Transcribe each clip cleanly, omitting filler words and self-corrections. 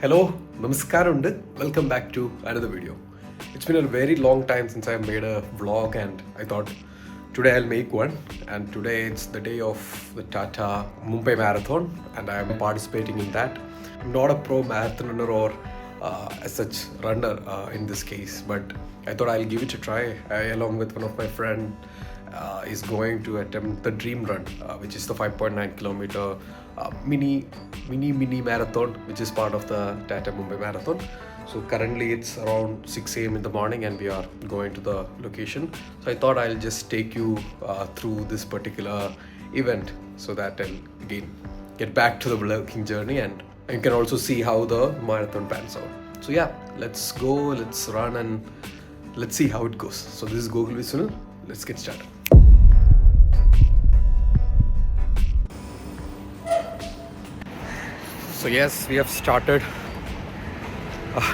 Hello, Namaskarundi. Welcome back to another video. It's been a very long time since I made a vlog and I thought today I'll make one. And today it's the day of the Tata Mumbai Marathon and I am participating in that. I'm not a pro marathoner or as such runner in this case, but I thought I'll give it a try. I, along with one of my friends, is going to attempt the dream run, which is the 5.9 kilometer mini marathon, which is part of the Tata Mumbai Marathon. So currently it's around 6 a.m. in the morning and we are going to the location. So I thought I'll just take you through this particular event so that I'll again get back to the vlogging journey and you can also see how the marathon pans out. So yeah, let's go, let's run and let's see how it goes. So this is Gokul with Sunil. Let's get started. So yes, we have started,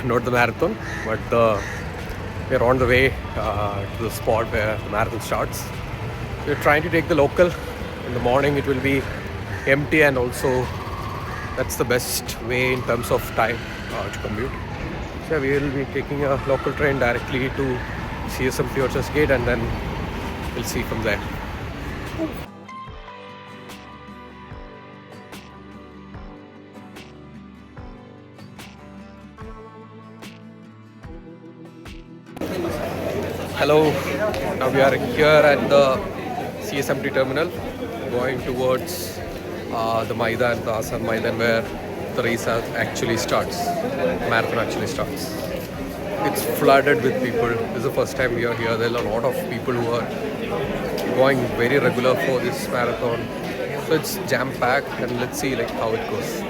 not the marathon, but we are on the way to the spot where the marathon starts. We are trying to take the local. In the morning it will be empty and also that's the best way in terms of time to commute. So we will be taking a local train directly to CSMT or Churchgate and then we'll see from there. Hello, now we are here at the CSMT terminal going towards the Maidan, the Asan Maidan where the race actually starts, marathon actually starts. It's flooded with people. This is the first time we are here. There are a lot of people who are going very regular for this marathon. So it's jam-packed and let's see how it goes.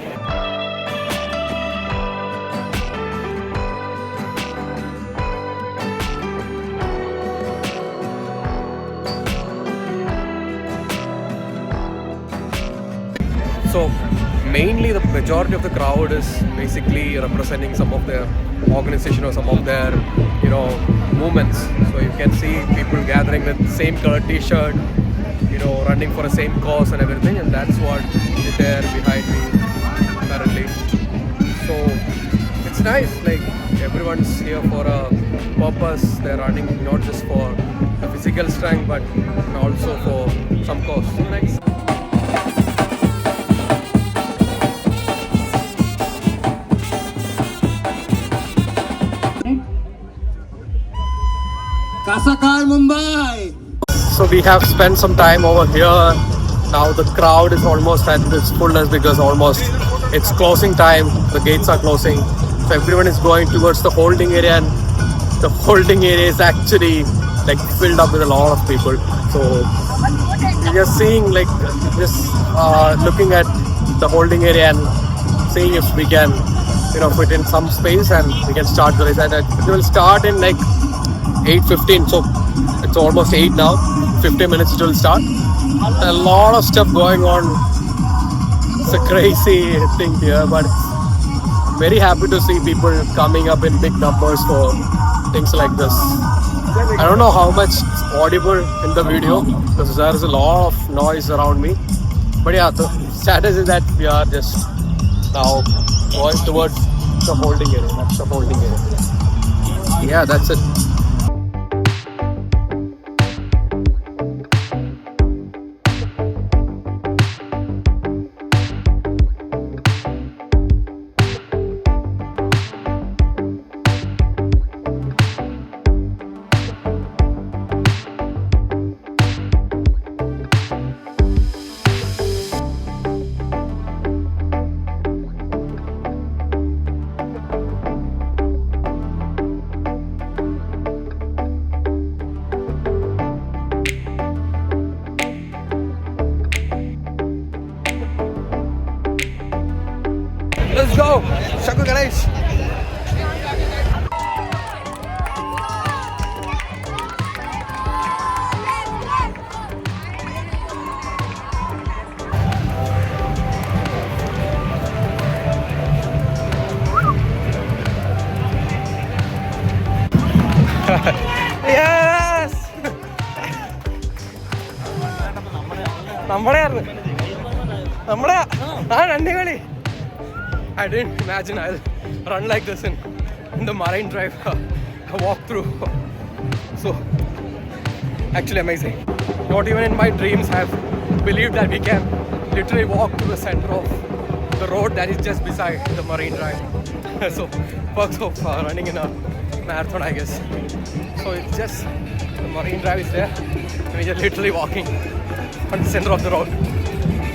So mainly the majority of the crowd is basically representing some of their organization or some of their movements. So you can see people gathering with the same color t-shirt, running for the same cause and everything, and that's what is there behind me currently. So it's nice, everyone's here for a purpose. They're running not just for the physical strength but also for some cause. So nice. Kasakar Mumbai. So we have spent some time over here. Now the crowd is almost at its fullness because almost it's closing time. The gates are closing. So everyone is going towards the holding area and the holding area is actually filled up with a lot of people. So we are seeing just looking at the holding area and seeing if we can fit in some space and we can start the race. And it will start in 8:15, so it's almost 8 now. 15 minutes it will start. A lot of stuff going on. It's a crazy thing here, but very happy to see people coming up in big numbers for things like this. I don't know how much it's audible in the video because there is a lot of noise around me. But yeah, the status is that we are just now going towards the holding area. That's the holding area. Yeah, that's it. Let's go! Shaku Ganesh! Yes! നമ്മുടെ ആ രണ്ടു കളി I didn't imagine I'll run like this in the Marine Drive walk through. So actually amazing. Not even in my dreams have believed that we can literally walk to the center of the road that is just beside the Marine Drive. So perks of running in a marathon, I guess. So it's just the Marine Drive is there and we're just literally walking on the center of the road.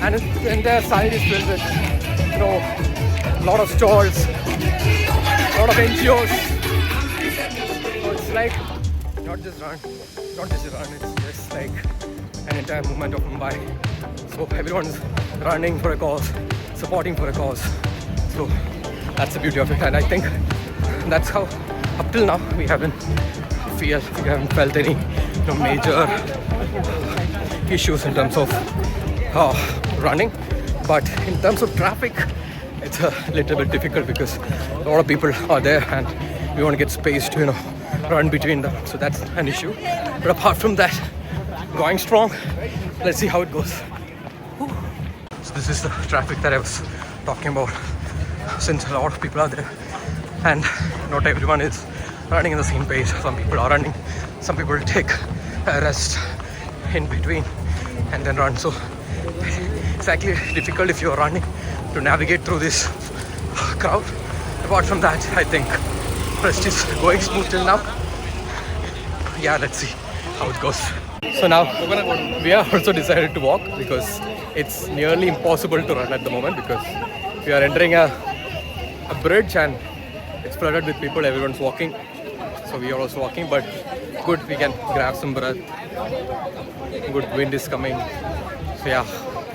And the entire side is filled with, you know, a lot of stalls, a lot of NGOs. So it's like not just a run, it's just like an entire movement of Mumbai. So everyone's running for a cause, supporting for a cause. So that's the beauty of it, and I think that's how up till now we haven't felt any major issues in terms of running. But in terms of traffic, it's a little bit difficult because a lot of people are there and we want to get space to run between them. So that's an issue. But apart from that, going strong. Let's see how it goes. So this is the traffic that I was talking about. Since a lot of people are there and not everyone is running in the same pace. Some people are running, some people take a rest in between and then run. So it's actually difficult if you're running to navigate through this crowd. Apart from that, I think rest is going smooth till now. Yeah, let's see how it goes. So now we are also decided to walk because it's nearly impossible to run at the moment because we are entering a bridge and it's flooded with people. Everyone's walking, so we are also walking, but good, we can grab some breath. Good wind is coming, so yeah,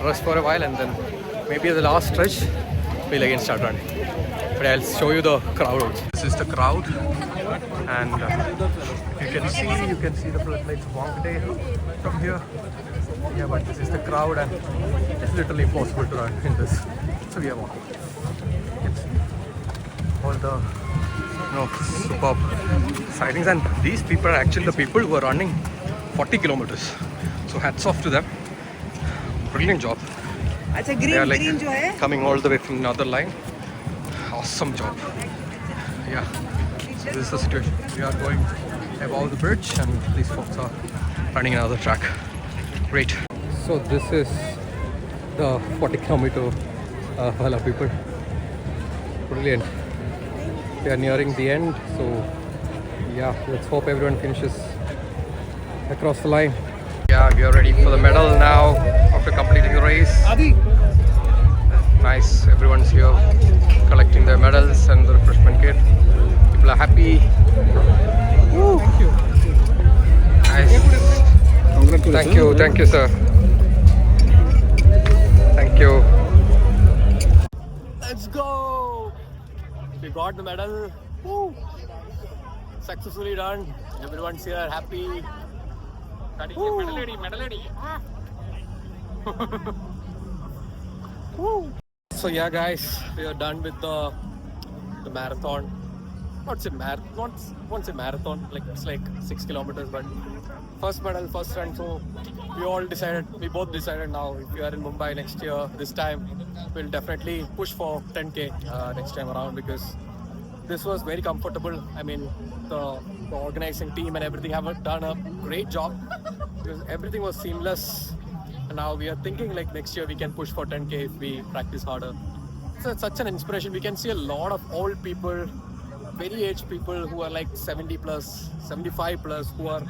rest for a while and then maybe at the last stretch we'll again start running. But I'll show you the crowd also. This is the crowd and you can see the floodlights of Wankhede from here. Yeah, but this is the crowd and it's literally impossible to run in this, so we are walking. All the superb sightings, and these people are actually the people who are running 40 kilometers. So hats off to them. Brilliant job. They are like coming all the way from another line. Awesome job. Yeah. So this is the situation. We are going above the bridge and these folks are running another track. Great. So this is the 40 kilometer Wala people. Brilliant. We are nearing the end, so yeah, let's hope everyone finishes across the line. Yeah, we are ready for the medal now after completing the race. Nice, everyone's here collecting their medals and the refreshment kit. People are happy. Woo. Nice. Thank you, sir. Thank you. Let's go. We got the medal. Woo. Successfully done. Everyone's here happy. Medal. So yeah, guys, we are done with the marathon. Not say marathon, like it's like 6 kilometers, but first medal, first run. So we both decided now if we are in Mumbai next year, this time we'll definitely push for 10K next time around because this was very comfortable. I mean, the organizing team and everything have done a great job because everything was seamless. And now we are thinking like next year we can push for 10K if we practice harder. So it's such an inspiration. We can see a lot of old people, very aged people who are like 70 plus, 75 plus, who are,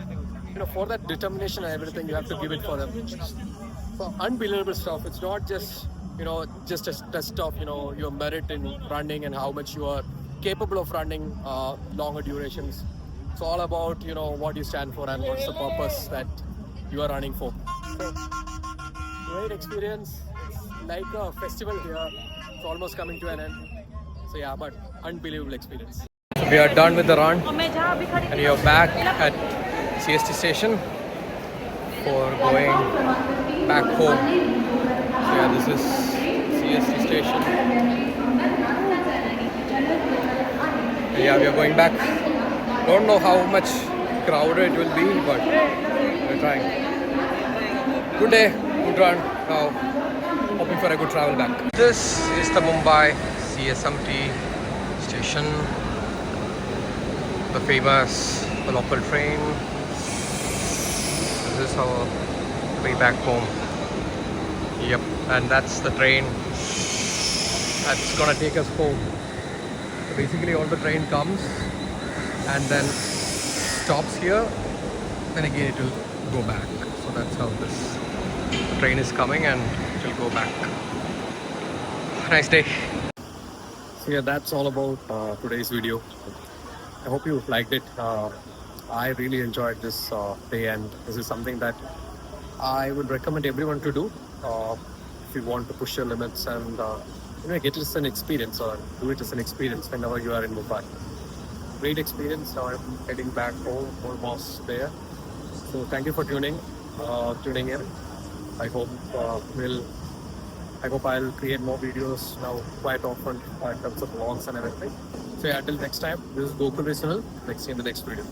for that determination and everything, you have to give it for them. So unbelievable stuff. It's not just, just a test of, your merit in running and how much you are capable of running longer durations. It's all about, what you stand for and what's the purpose that you are running for. So, great experience. It's like a festival here. It's almost coming to an end. So yeah, but unbelievable experience. We are done with the run and we are back at CST station for going back home. So yeah, this is CST station. And yeah, we are going back. Don't know how much crowded it will be, but we're trying. Good day, good run. Now, hoping for a good travel back. This is the Mumbai CSMT station, the famous local train. This is our way back home. Yep, and that's the train that's gonna take us home. So basically all the train comes and then stops here, then again it will go back. So that's how this train is coming and it will go back. Nice day. So yeah, that's all about today's video. I hope you liked it. I really enjoyed this day, and this is something that I would recommend everyone to do if you want to push your limits and get it as an experience, or do it as an experience whenever you are in Mumbai. Great experience. Now I'm heading back home, almost there. So thank you for tuning in. I hope I'll create more videos now quite often in terms of vlogs and everything. So yeah, until next time, this is Gokul Regional. Let's see you in the next video.